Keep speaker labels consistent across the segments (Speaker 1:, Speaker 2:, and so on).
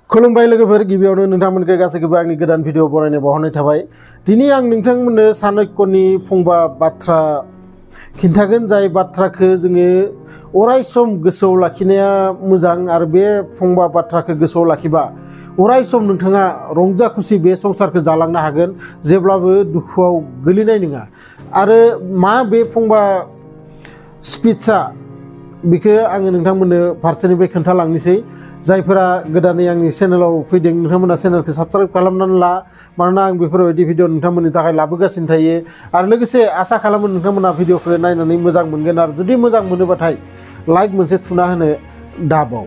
Speaker 1: खुलुमबाय लोगोफोर गिबियावनो नोंथांमोनखौ गासैखौबो आंनि गोदान भिडिअ बनायनो बावहरनाय थाबाय। दिनै आं नोंथांमोननो चाणक्यनि फंबा बाथ्रा खिन्थागोन, जाय बाथ्राखौ जोङो अराय सम गोसोआव लाखिनाया मोजां आरो बे फंबा बाथ्राखौ गोसोआव लाखिबा अराय सम नोंथाङा रंजा खुसि बे संसारखौ जालांनो हागोन, जेब्लाबो दुखुआव गोलैनाय नङा। आरो मा बे फंबा स्पिचआ बेखौ आङो नोंथांमोननो फारसेनिफ्राय खोन्थालांनोसै। जायफोरा गोदानै आंनि चेनेलाव फैदों नोंथांमोना चेनेलखौ साबस्क्राइब खालामनानै ला, मानोना आं बेफोरबायदि भिडिअ नोंथांमोननि थाखाय लाबोगासिनो थायो। आरो लोगोसे आसा खालामो नोंथांमोना भिडिअखौ नायनानै मोजां मोनगोन, आरो जुदि मोजां मोनोबाथाय लाइक मोनसे थुना होनो दाबाव।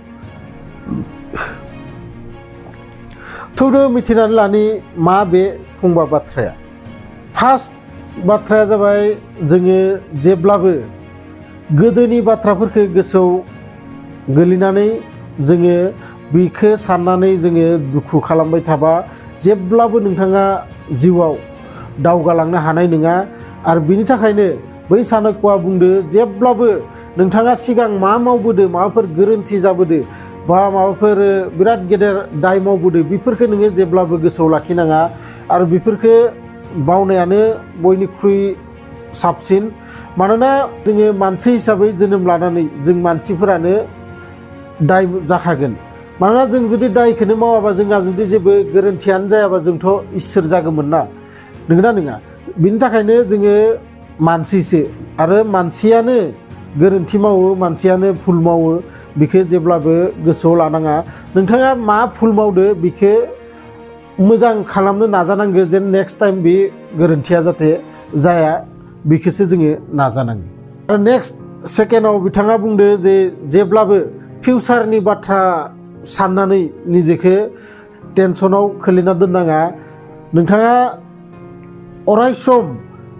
Speaker 1: थौदो मिथिनानै लानि मा बे फंबा बाथ्राया। फार्स्ट बाथ्राया जाबाय, जोङो जेब्लाबो गोदोनि बाथ्राफोरखौ गोसोआव गोलैनानै जोङो बेखौ साननानै जोङो दुखु खालामबाय थाबा जेब्लाबो नोंथाङा जिउआव दावगालांनो हानाय नङा। आरो बिनि थाखायनो बै चाणक्यआ बुंदो, जेब्लाबो नोंथाङा सिगां मा मावबोदो, माबाफोर गोरोन्थि जाबोदो बा माबाफोर बिराद गेदेर दाय मावबोदो, बेफोरखौ नोङो जेब्लाबो गोसोआव लाखिनाङा। आरो बेफोरखौ बावनायानो बयनिख्रुइ साबसिन। मानोना जोङो मानसि हिसाबै जोनोम लानानै जों मानसिफोरानो दाय जाखागोन। मानोना जों जुदि दायखौनो मावाबा, जोंहा जुदि जेबो गोरोन्थियानो जायाबा, जोंथ' इसोर जागौमोन ना, नंगौना नङा? बिनि थाखायनो जोङो मानसिसो, आरो मानसियानो गोरोन्थि मावो, मानसियानो भुल मावो। बेखौ जेब्लाबो गोसोआव लानाङा। नोंथाङा मा भुल मावदो बेखौ मोजां खालामनो नाजानांगौ, जेन नेक्स्ट टाइम बे गोरोन्थिया जाहाथे जाया, बेखौसो जोङो नाजानांगौ। आरो नेक्स्ट सेकेन्डआव बिथाङा बुंदो जे जेब्लाबो फिउचारनि बाथ्रा साननानै निजेखौ टेनसनाव खोलैना दोननाङा। नोंथाङा अराय सम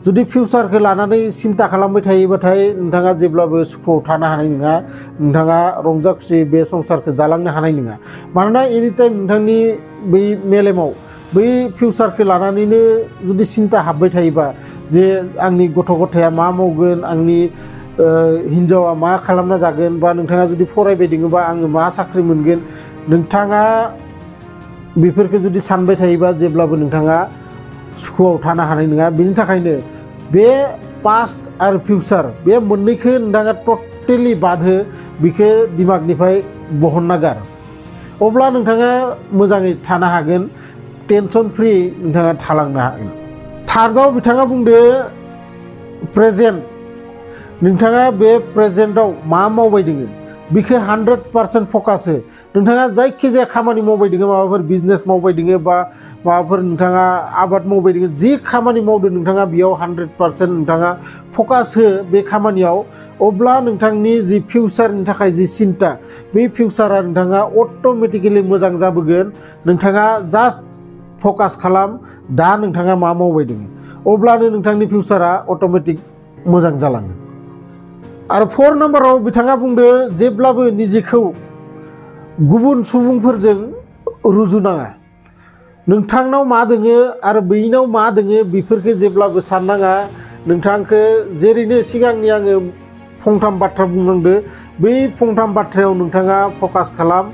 Speaker 1: जुदि फिउचारखौ लानानै सिन्था खालामबाय थायोबाथाय नोंथाङा जेब्लाबो सुखुआव थानो हानाय नङा, नोंथाङा रंजा खुसि बे संसारखौ जालांनो हानाय नङा। मानोना एनि टाइम नोंथांनि बै मेलेमाव बै फिउचारखौ लानानैनो जुदि सिन्था हाबबाय थायोबा, जे आंनि गथ' गथाया मा मावगोन, आंनि हिन्जावा मा खालामना जागोन, बा नोंथाङा जुदि फरायबाय दङोबा आङो मा साख्रि मोनगोन, नोंथाङा बेफोरखौ जुदि सानबाय थायोबा जेब्लाबो नोंथाङा सुखुआव थानो हानाय नङा। बिनि थाखायनो बे पास्ट आरो फिउचार बे मोननैखौ नोंथाङा टटेलि बाद हो, बेखौ दिमागनिफ्राय बहनना गार। अब्ला नोंथाङा मोजाङै थानो हागोन, टेनसन फ्रि नोंथाङा थालांनो हागोन। थार्डआव बिथाङा बुंदो प्रेजेन्ट। नोंथाङा बे प्रेजेन्टआव मा मावबाय दङ बेखौ 100% फकास हो। नोंथाङा जायखिजाया खामानि मावबाय दङ, माबाफोर बिजनेस मावबाय दङ बा माबाफोर नोंथाङा आबाद मावबाय दङ, जि खामानि मावदो नोंथाङा बेयाव 100% नोंथाङा फकास हो बे खामानियाव। अब्ला नोंथांनि जि फिउचारनि थाखाय जि सिन्था, बे फिउचारा नोंथाङा अट'मेटिकेलि मोजां जाबोगोन। नोंथाङा जास्ट फकास खालाम दा नोंथाङा मा मावबाय दङ, अब्लानो नोंथांनि फिउचारा अट'मेटिक मोजां जालांगोन। आरो 4 नाम्बाराव बिथाङा बुंदो, जेब्लाबो निजेखौ गुबुन सुबुंफोरजों रुजुनाङा। नोंथांनाव मा दोङो आरो बैनाव मा दोङो बेफोरखौ जेब्लाबो साननाङा। नोंथांखौ जेरैनो सिगांनि आङो फंथाम बाथ्रा बुंनांदो, बै फंथाम बाथ्रायाव नोंथाङा फकास खालाम।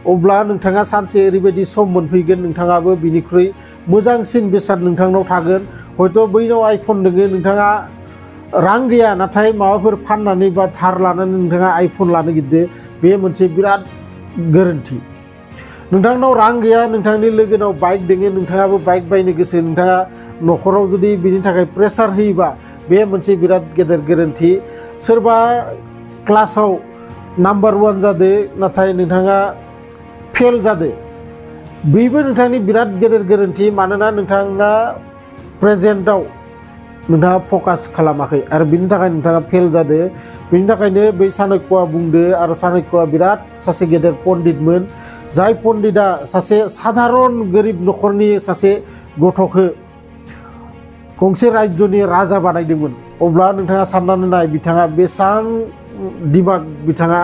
Speaker 1: अब्ला नोंथाङा सानसे ओरैबायदि सम मोनफैगोन, नोंथाङाबो बिनिख्रुइ मोजांसिन बेसाद नोंथांनाव थागोन। हयथ' बैनाव आइफन दोङो, नोंथाङा रां गैया, नाथाय माबाफोर फाननानै बा धार लानानै नोंथाङा आइफन लानो गिदो, बे मोनसे बिराद गोरोन्थि। नोंथांनाव रां गैया, नोंथांनि लोगोनाव बाइक दोङो, नोंथाङाबो बाइक बायनो गोसो, नोंथाङा न'खराव जुदि बिनि थाखाय प्रेसार होयोबा बे मोनसे बिराद गेदेर गोरोन्थि। सोरबा क्लासाव नाम्बार 1 जादो, नाथाय नोंथाङा फेल जादो, बेबो नोंथांनि बिराद गेदेर गोरोन्थि। मानोना नोंथाङा प्रेजेन्टआव नोंथाङा फकास खालामाखै आरो बिनि थाखाय नोंथाङा फेल जादो। बिनि थाखायनो बै चाणक्यआ बुंदो, आरो चाणक्यआ बिराद सासे गेदेर पण्डितमोन, जाय पण्डितआ सासे साधारन गोरिब न'खरनि सासे गथ'खौ गंसे रायजोनि राजा बानायदोंमोन। अब्ला नोंथाङा साननानै नाय, बिथाङा बेसां दिमाग बिथाङा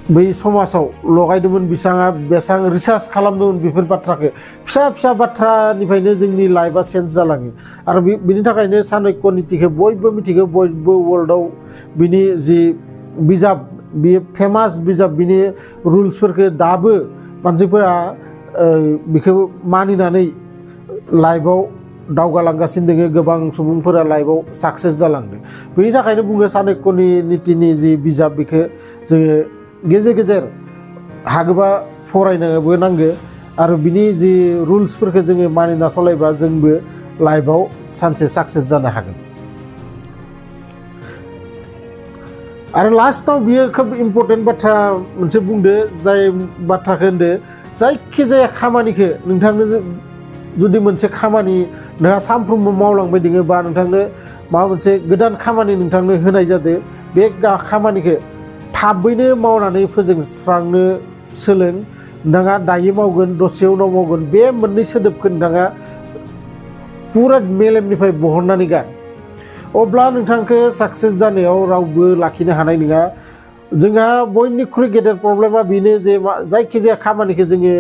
Speaker 1: बै समाजाव लगायदोंमोन, बिथाङा बेसां रिसार्च खालामदोंमोन बेफोर बाथ्राखौ। फिसा फिसा बाथ्रानिफ्रायनो जोंनि लाइफआ चेन्ज जालाङो। आरो बिनि थाखायनो चाणक्य नीतिखौ बयबो मिथिगौ, बयबो वर्ल्डआव बिनि जि बिजाब, बेयो फेमास बिजाब, बिनि रुल्सफोरखौ दाबो मानसिफोरा बेखौ मानिनानै लाइफआव दावगालांगासिनो दङ गोबां सुबुंफोरा लाइफआव साक्सेस जालांदों बेनि थाखायनो बुङो चाणक्यनि नीतिनि जि बिजाब बेखौ जोङो गेजेर गेजेर हागोबा फरायनोबो नांगौ आरो बिनि जि रुल्सफोरखौ जोङो मानिना सलायबा जोंबो लाइफआव सानसे साक्सेस जानो हागोन आरो लास्टआव बियो खोब इम्पर्टेन्ट बाथ्रा मोनसे बुंदो जाय बाथ्राखौ होनदो जायखिजाया खामानिखौ नोंथांनो जुदि मोनसे खामानि नोंहा सानफ्रोमबो मावलांबाय दङ बा नोंथांनो माबा मोनसे गोदान खामानि नोंथांनो होनाय जादों बे खामानिखौ थाबैनो मावनानै फोजोबस्रांनो सोलों नोंथाङा दायो मावगोन दसे उनाव मावगोन बे मोननै सोदोबखौ नोंथाङा पुरा मेलेमनिफ्राय बहननानै गार अब्ला नोंथांखौ साक्सेस जानायाव रावबो लाखिनो हानाय नङा जोंहा बयनिख्रुइ गेदेर प्रब्लेमा बेनो जे जायखिजाया खामानिखौ जोङो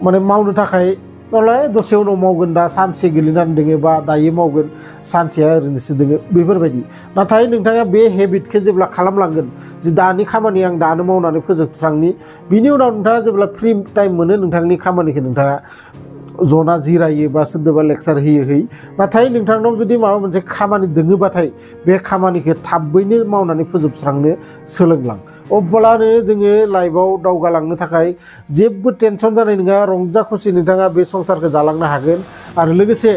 Speaker 1: माने मावनो थाखाय नालाय दसे उनाव मावगोन दा सानसे गोलैनानै दङ बा दायो मावगोन सानसेया ओरैनोसो दङ बेफोरबायदि नाथाय नोंथाङा बे हेबिटखौ जेब्ला खालामलांगोन जे दानि खामानि आं दानो मावनानै फोजोबस्रांनि बिनि उनाव नोंथाङा जेब्ला फ्रि टाइम मोनो नोंथांनि खामानिखौ नोंथाङा जना जिरायो बा सोरदोबा लेक्सार होयो नाथाय नोंथांनाव जुदि माबा मोनसे खामानि दोङोबाथाय बे खामानिखौ थाबैनो मावनानै फोजोबस्रांनो सोलोंलां अब्लानो जोङो लाइफआव दावगालांनो थाखाय जेबो टेनसन जानाय नङा रंजा खुसि नोंथाङा बे संसारखौ जालांनो हागोन आरो लोगोसे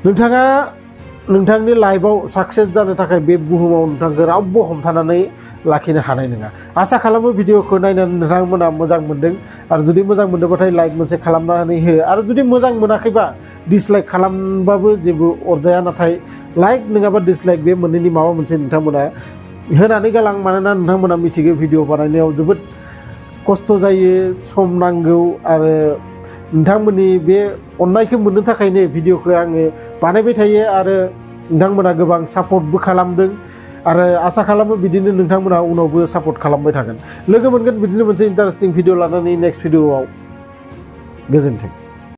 Speaker 1: नोंथाङा नोंथांनि लाइफआव साक्सेस जानो थाखाय बे बुहुमाव नोंथांखौ रावबो हमथानानै लाखिनो हानाय नङा आसा खालामो भिडिअखौ नायनानै नोंथांमोना मोजां मोनदों आरो जुदि मोजां मोनदोंबाथाय लाइक मोनसे खालामनानै हो आरो जुदि मोजां मोनाखैबा डिसलाइक खालामबाबो जेबो अरजाया नाथाय लाइक नङाबा डिसलाइक बे मोननैनि माबा मोनसे नोंथांमोना होनानै गालां मानोना नोंथांमोना मिथिगौ भिडिअ बानायनायाव जोबोद खस्थ' जायो सम नांगौ आरो नोंथांमोननि बे अननायखौ मोननो थाखायनो भिडिअखौ आङो बानायबाय थायो आरो नोंथांमोना गोबां सापर्टबो खालामदों आरो आसा खालामो बिदिनो नोंथांमोना उनावबो सापर्ट खालामबाय थागोन लोगो मोनगोन बिदिनो मोनसे इन्टारेस्टिं भिडिअ लानानै नेक्स्ट भिडिअआव गोजोन्थों।